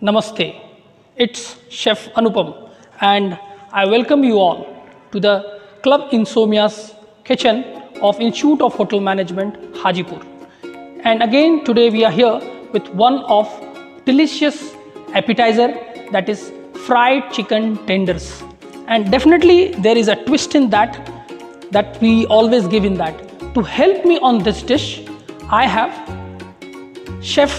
Namaste, it's Chef Anupam and I welcome you all to the Club Insomnia's kitchen of Institute of Hotel Management, Hajipur. And again today we are here with one of delicious appetizer, that is fried chicken tenders. And definitely there is a twist in that we always give in that. To help me on this dish, I have Chef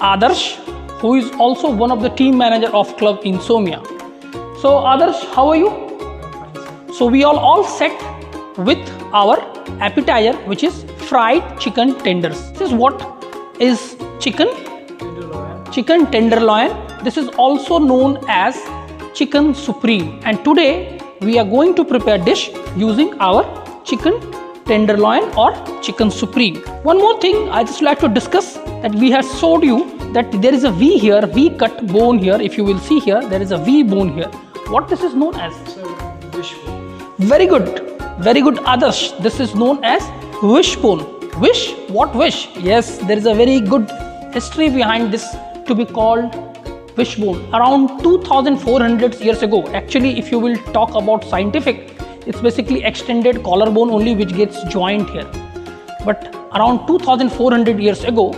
Adarsh, who is also one of the team manager of Club Insomnia. So Adarsh, how are you? So we are all set with our appetizer, which is fried chicken tenders. This is what is chicken tenderloin. This is also known as chicken supreme. And today we are going to prepare dish using our chicken tenderloin or chicken supreme. One more thing I just like to discuss, that we have showed you that there is a V here, V cut bone here. If you will see here, there is a V bone here. What this is known as? Wishbone. Very good, Adarsh. This is known as wishbone. Wish? What wish? Yes, there is a very good history behind this to be called wishbone. Around 2400 years ago, actually if you will talk about scientific, it's basically extended collarbone only which gets joined here. But around 2400 years ago,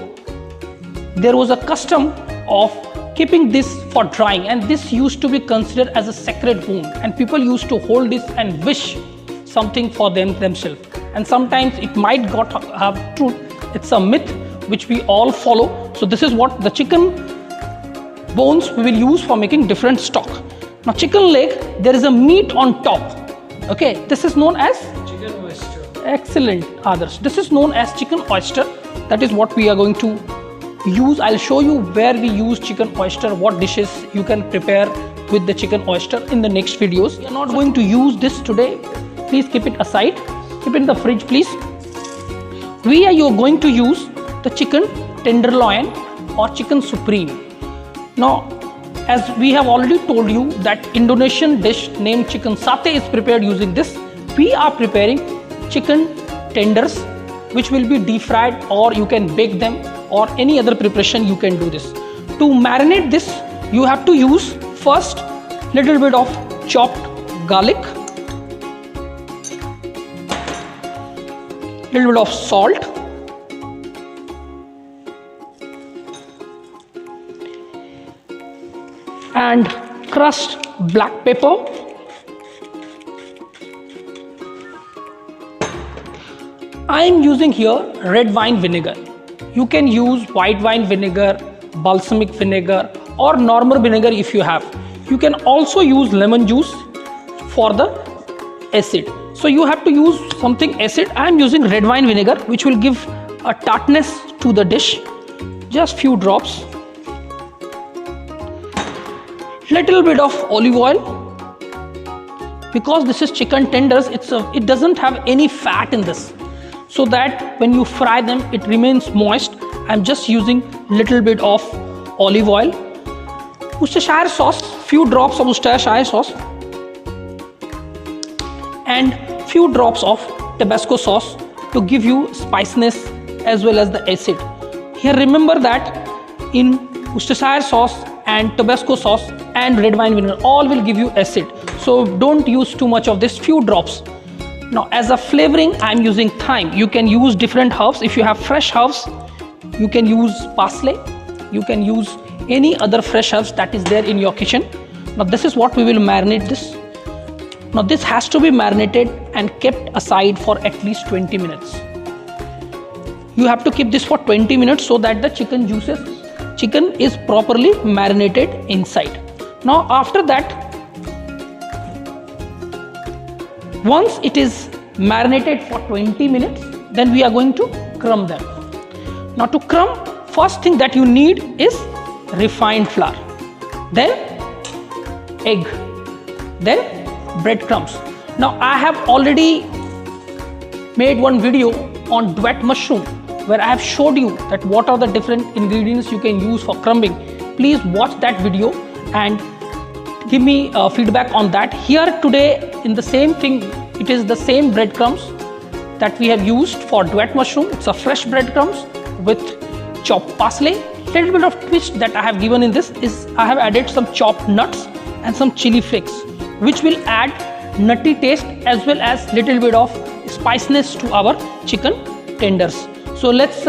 there was a custom of keeping this for drying, and this used to be considered as a sacred bone, and people used to hold this and wish something for themselves. And sometimes it might have truth. It's a myth which we all follow. So this is what the chicken bones we will use for making different stock. Now chicken leg, there is a meat on top. Okay, this is known as Chicken oyster. excellent, Adarsh. This is known as chicken oyster. That is what we are going to use. I'll show you where we use chicken oyster, what dishes you can prepare with the chicken oyster in the next videos. We are not going to use this today. Please keep it aside. Keep it in the fridge, please. You are going to use the chicken tenderloin or chicken supreme. Now, as we have already told you that Indonesian dish named chicken satay is prepared using this. We are preparing chicken tenders, which will be deep fried, or you can bake them, or any other preparation you can do this. To marinate this, you have to use first little bit of chopped garlic, little bit of salt, and crushed black pepper, I am using here red wine vinegar. You can use white wine vinegar, balsamic vinegar, or normal vinegar if you have. You can also use lemon juice for the acid. So you have to use something acid. I am using red wine vinegar, which will give a tartness to the dish. Just few drops. Little bit of olive oil. Because this is chicken tenders, it doesn't have any fat in this, so that when you fry them it remains moist. I'm just using little bit of olive oil. Worcestershire sauce, few drops of Worcestershire sauce, and few drops of Tabasco sauce to give you spiciness as well as the acid. Here remember that in Worcestershire sauce and Tabasco sauce and red wine vinegar, all will give you acid. So don't use too much of this, few drops. Now as a flavoring, I am using thyme. You can use different herbs. If you have fresh herbs, you can use parsley. You can use any other fresh herbs that is there in your kitchen. Now this is what we will marinate this. Now this has to be marinated and kept aside for at least 20 minutes. You have to keep this for 20 minutes so that the chicken is properly marinated inside. Now after that, once it is marinated for 20 minutes, then we are going to crumb them. Now to crumb, first thing that you need is refined flour, then egg, then breadcrumbs. Now I have already made one video on duet mushroom where I have showed you that what are the different ingredients you can use for crumbing. Please watch that video and give me feedback on that. Here today in the same thing, it is the same breadcrumbs that we have used for duet mushroom. It's a fresh breadcrumbs with chopped parsley, little bit of twist that I have given in this is I have added some chopped nuts and some chili flakes, which will add nutty taste as well as little bit of spiciness to our chicken tenders. So let's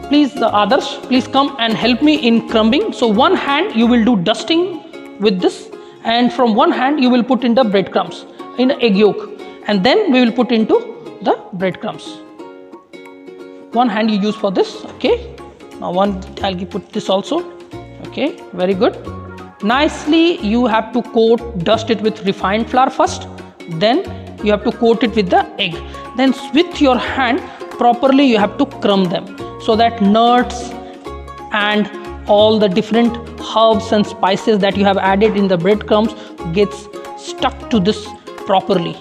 please the others, please come and help me in crumbing. So one hand you will do dusting with this, and from one hand you will put in the breadcrumbs in the egg yolk, and then we will put into the breadcrumbs. One hand you use for this. Okay, now one I'll put this also. Okay, very good. Nicely you have to dust it with refined flour first, then you have to coat it with the egg, then with your hand properly you have to crumb them, so that nuts and all the different herbs and spices that you have added in the breadcrumbs gets stuck to this properly.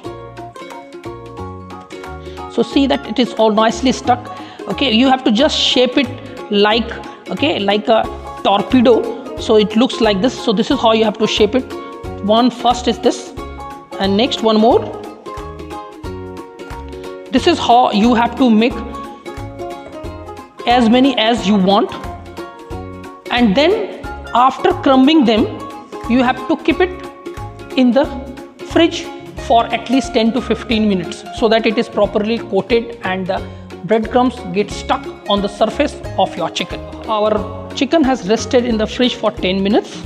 So see that it is all nicely stuck. Okay, you have to just shape it like, okay, like a torpedo, so it looks like this. So this is how you have to shape it. One first is this, and next one more. This is how you have to make as many as you want, and then after crumbing them you have to keep it in the fridge for at least 10 to 15 minutes, so that it is properly coated and the breadcrumbs get stuck on the surface of your chicken. Our chicken has rested in the fridge for 10 minutes,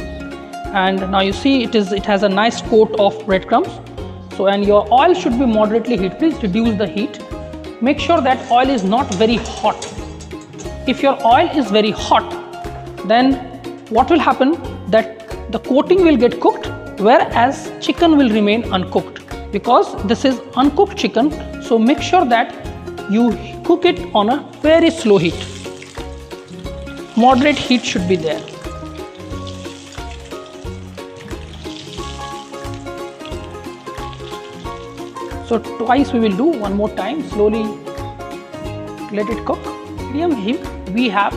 and now you see it has a nice coat of breadcrumbs. So, and your oil should be moderately heated. Please reduce the heat. Make sure that oil is not very hot. If your oil is very hot, then what will happen, that the coating will get cooked, whereas chicken will remain uncooked, because this is uncooked chicken. So make sure that you cook it on a very slow heat. Moderate heat should be there. So twice we will do, one more time, slowly let it cook. Medium heat, we have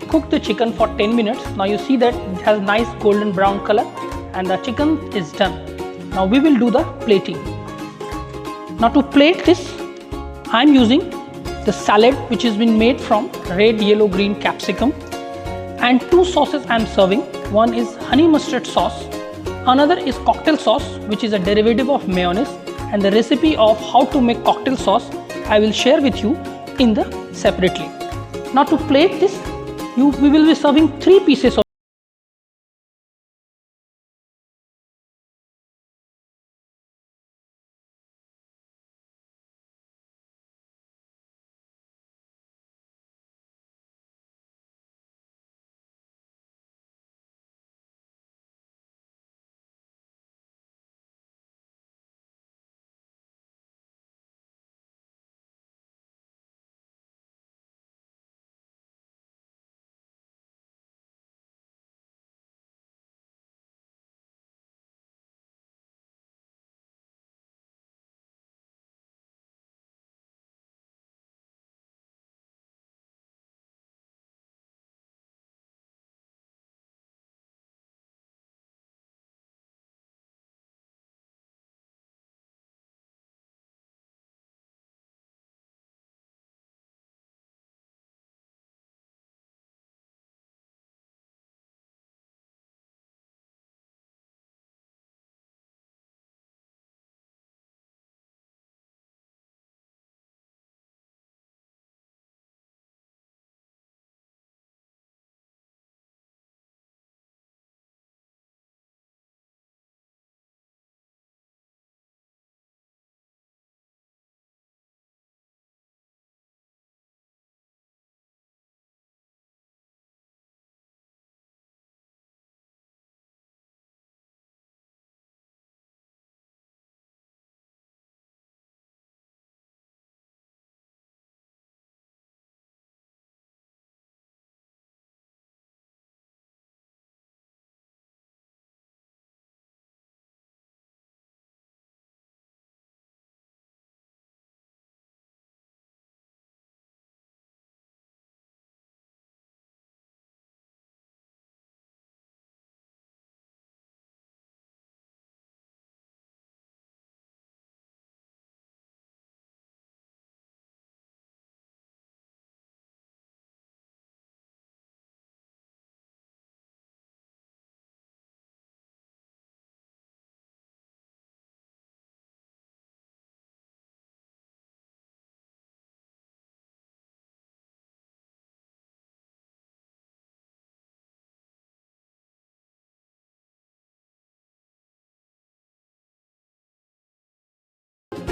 cooked the chicken for 10 minutes. Now you see that it has nice golden brown color and the chicken is done. Now we will do the plating. Now to plate this, I am using the salad which has been made from red, yellow, green capsicum, and two sauces I am serving. One is honey mustard sauce, another is cocktail sauce, which is a derivative of mayonnaise, and the recipe of how to make cocktail sauce I will share with you in the separately. Now to plate this, we will be serving 3 pieces of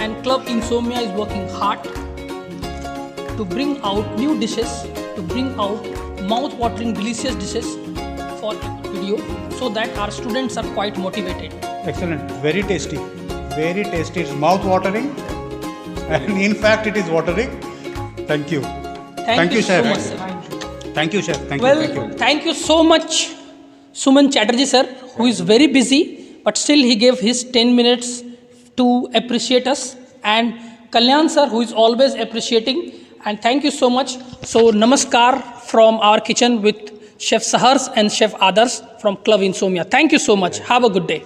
and Club Insomnia is working hard to bring out new dishes, to bring out mouth-watering, delicious dishes for video, so that our students are quite motivated. Excellent. Very tasty. Very tasty. It's mouth watering. And in fact, it is watering. Thank you. Thank you chef. so much, sir. Thank you, chef. Thank Well, you. thank you so much, Suman Chatterjee sir, who is very busy, but still he gave his 10 minutes to appreciate us, and Kalyan sir, who is always appreciating, and thank you so much. So, namaskar from our kitchen with Chef Sahars and Chef Adarsh from Club Insomnia. Thank you so much. Have a good day.